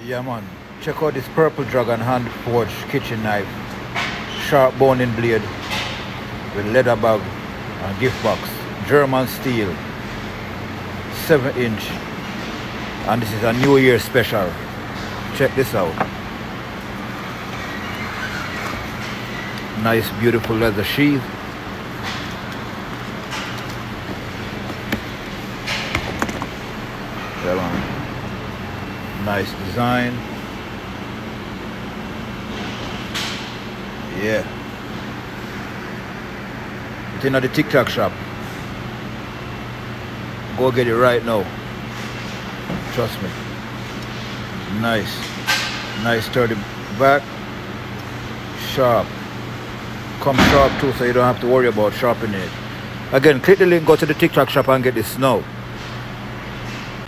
Yeah man, check out this purple dragon hand forged kitchen knife. Sharp boning blade with leather bag and gift box. German steel, 7-inch. And this is a New Year special. Check this out. Nice beautiful leather sheath. Yeah, man. Nice design. Yeah. It's in the TikTok shop. Go get it right now. Trust me. Nice. Nice sturdy back. Sharp. Come sharp too, so you don't have to worry about sharpening it. Again, click the link, go to the TikTok shop and get this now.